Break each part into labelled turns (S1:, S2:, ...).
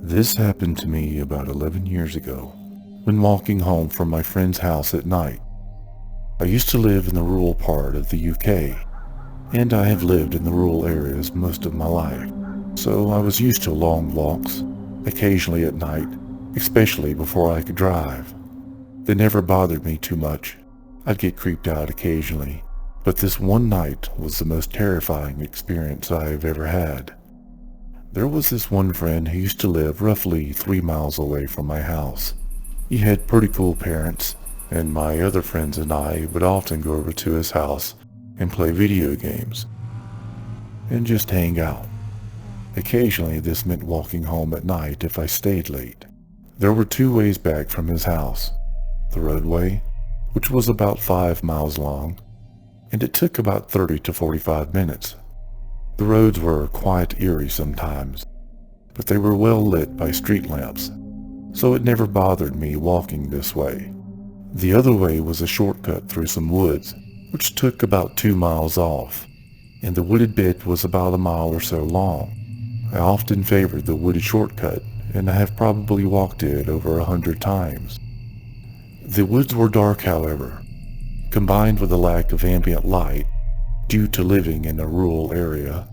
S1: This happened to me about 11 years ago when walking home from my friend's house at night. I used to live in the rural part of the UK, and I have lived in the rural areas most of my life, so I was used to long walks, occasionally at night, especially before I could drive. They never bothered me too much. I'd get creeped out occasionally, but this one night was the most terrifying experience I've ever had. There was this one friend who used to live roughly 3 miles away from my house. He had pretty cool parents, and my other friends and I would often go over to his house and play video games and just hang out. Occasionally this meant walking home at night if I stayed late. There were two ways back from his house. The roadway, which was about 5 miles long, and it took about 30 to 45 minutes. The roads were quite eerie sometimes, but they were well lit by street lamps, so it never bothered me walking this way. The other way was a shortcut through some woods, which took about 2 miles off, and the wooded bit was about a mile or so long. I often favored the wooded shortcut, and I have probably walked it over 100 times. The woods were dark, however. Combined with a lack of ambient light, due to living in a rural area,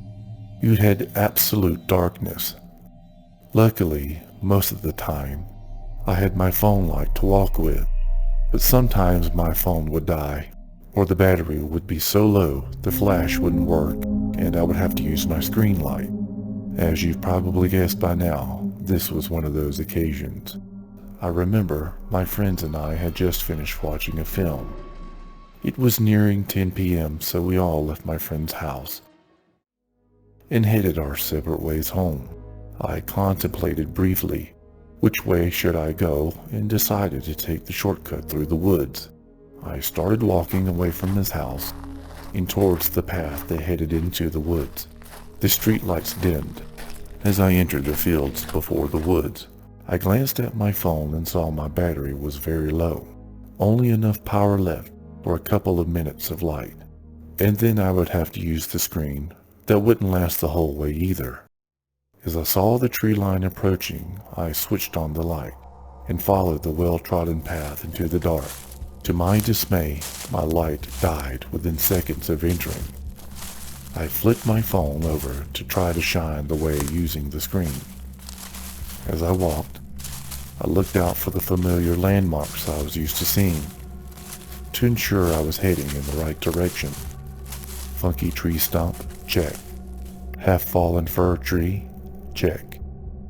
S1: you had absolute darkness. Luckily, most of the time, I had my phone light to walk with, but sometimes my phone would die, or the battery would be so low the flash wouldn't work, and I would have to use my screen light. As you've probably guessed by now, this was one of those occasions. I remember my friends and I had just finished watching a film. It was nearing 10 p.m., so we all left my friend's house and headed our separate ways home. I contemplated briefly which way should I go and decided to take the shortcut through the woods. I started walking away from his house and towards the path that headed into the woods. The street lights dimmed as I entered the fields before the woods. I glanced at my phone and saw my battery was very low, only enough power left for a couple of minutes of light, and then I would have to use the screen that wouldn't last the whole way either. As I saw the tree line approaching, I switched on the light and followed the well-trodden path into the dark. To my dismay, my light died within seconds of entering. I flipped my phone over to try to shine the way using the screen. As I walked, I looked out for the familiar landmarks I was used to seeing to ensure I was heading in the right direction. Funky tree stump, check. Half-fallen fir tree, check.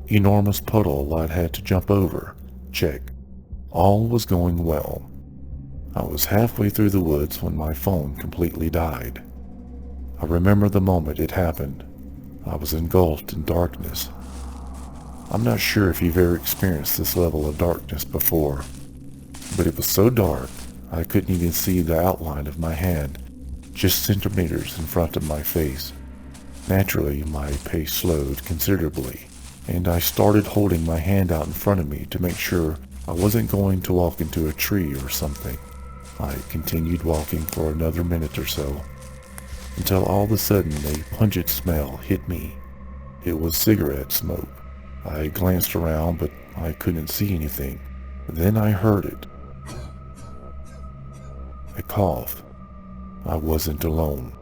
S1: Enormous puddle I'd had to jump over, check. All was going well. I was halfway through the woods when my phone completely died. I remember the moment it happened. I was engulfed in darkness. I'm not sure if you've ever experienced this level of darkness before, but it was so dark I couldn't even see the outline of my hand, just centimeters in front of my face. Naturally, my pace slowed considerably, and I started holding my hand out in front of me to make sure I wasn't going to walk into a tree or something. I continued walking for another minute or so, until all of a sudden a pungent smell hit me. It was cigarette smoke. I glanced around, but I couldn't see anything. Then I heard it. A cough. I wasn't alone.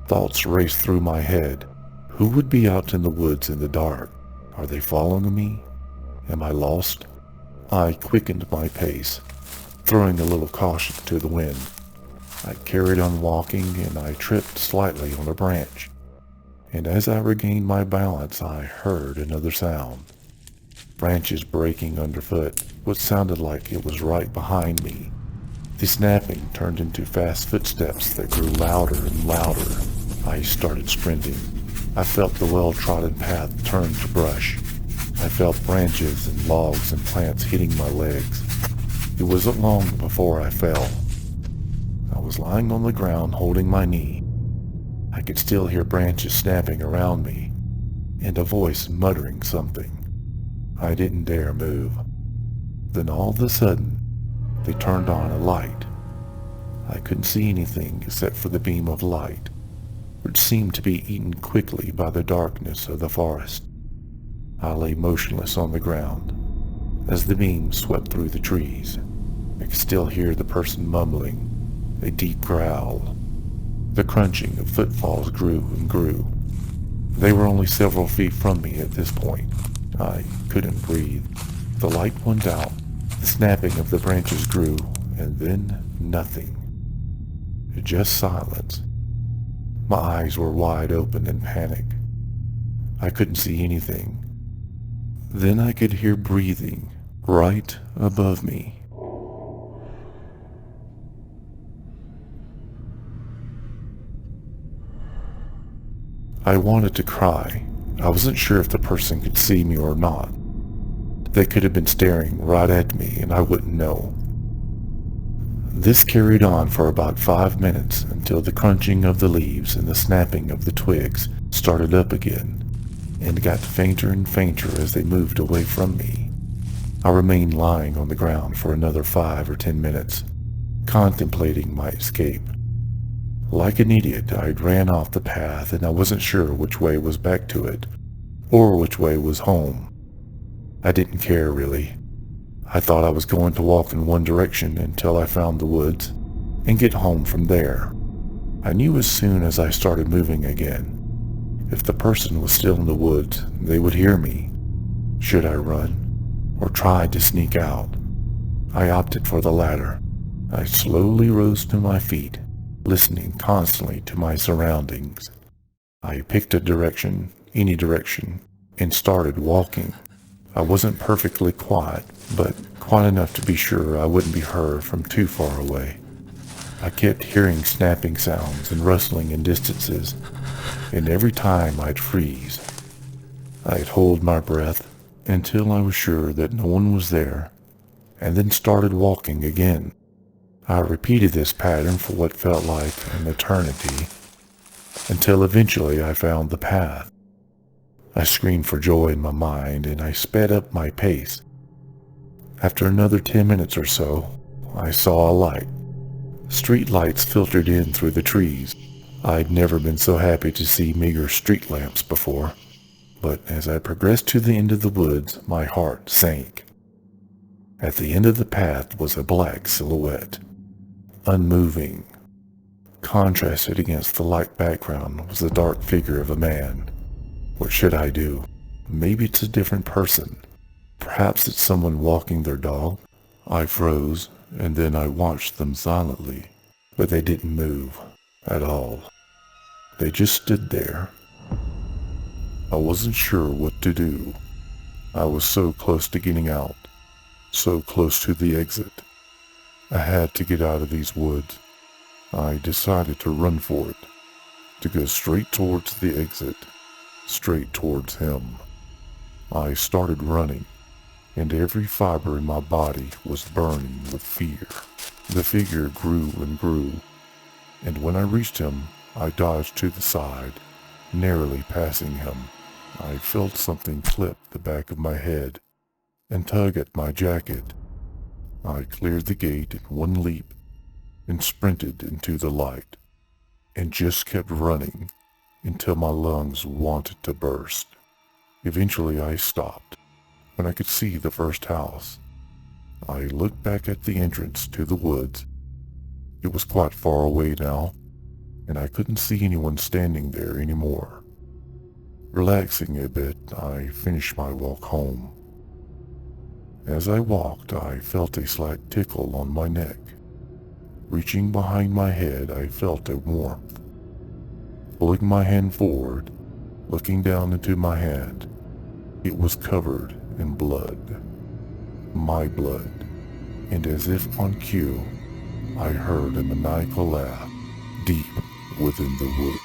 S1: Thoughts raced through my head. Who would be out in the woods in the dark? Are they following me? Am I lost? I quickened my pace, throwing a little caution to the wind. I carried on walking and I tripped slightly on a branch. And as I regained my balance, I heard another sound. Branches breaking underfoot, what sounded like it was right behind me. The snapping turned into fast footsteps that grew louder and louder. I started sprinting. I felt the well-trodden path turn to brush. I felt branches and logs and plants hitting my legs. It wasn't long before I fell. I was lying on the ground holding my knee. I could still hear branches snapping around me, and a voice muttering something. I didn't dare move. Then all of a sudden, they turned on a light. I couldn't see anything except for the beam of light, which which seemed to be eaten quickly by the darkness of the forest. I lay motionless on the ground as the beam swept through the trees. I could still hear the person mumbling, a deep growl. The crunching of footfalls grew and grew. They were only several feet from me at this point. I couldn't breathe. The light went out. The snapping of the branches grew, and then nothing. Just silence. My eyes were wide open in panic. I couldn't see anything. Then I could hear breathing right above me. I wanted to cry. I wasn't sure if the person could see me or not. They could have been staring right at me and I wouldn't know. This carried on for about 5 minutes until the crunching of the leaves and the snapping of the twigs started up again and got fainter and fainter as they moved away from me. I remained lying on the ground for another 5 or 10 minutes, contemplating my escape. Like an idiot, I ran off the path and I wasn't sure which way was back to it, or which way was home. I didn't care really. I thought I was going to walk in one direction until I found the woods and get home from there. I knew as soon as I started moving again, if the person was still in the woods, they would hear me. Should I run or try to sneak out? I opted for the latter. I slowly rose to my feet, listening constantly to my surroundings. I picked a direction, any direction, and started walking. I wasn't perfectly quiet, but quiet enough to be sure I wouldn't be heard from too far away. I kept hearing snapping sounds and rustling in distances, and every time I'd freeze. I'd hold my breath until I was sure that no one was there, and then started walking again. I repeated this pattern for what felt like an eternity, until eventually I found the path. I screamed for joy in my mind, and I sped up my pace. After another 10 minutes or so, I saw a light. Street lights filtered in through the trees. I'd never been so happy to see meager street lamps before, but as I progressed to the end of the woods, my heart sank. At the end of the path was a black silhouette, unmoving. Contrasted against the light background was the dark figure of a man. What should I do? Maybe it's a different person. Perhaps it's someone walking their dog. I froze, and then I watched them silently, but they didn't move at all. They just stood there. I wasn't sure what to do. I was so close to getting out, so close to the exit. I had to get out of these woods. I decided to run for it, to go straight towards the exit, straight towards him. I started running, and every fiber in my body was burning with fear. The figure grew and grew, and when I reached him, I dodged to the side, narrowly passing him. I felt something clip the back of my head and tug at my jacket. I cleared the gate in one leap and sprinted into the light, and just kept running until my lungs wanted to burst. Eventually I stopped when I could see the first house. I looked back at the entrance to the woods. It was quite far away now, and I couldn't see anyone standing there anymore. Relaxing a bit, I finished my walk home. As I walked, I felt a slight tickle on my neck. Reaching behind my head, I felt a warmth. Pulling my hand forward, looking down into my hand, it was covered in blood. My blood. And as if on cue, I heard a maniacal laugh deep within the woods.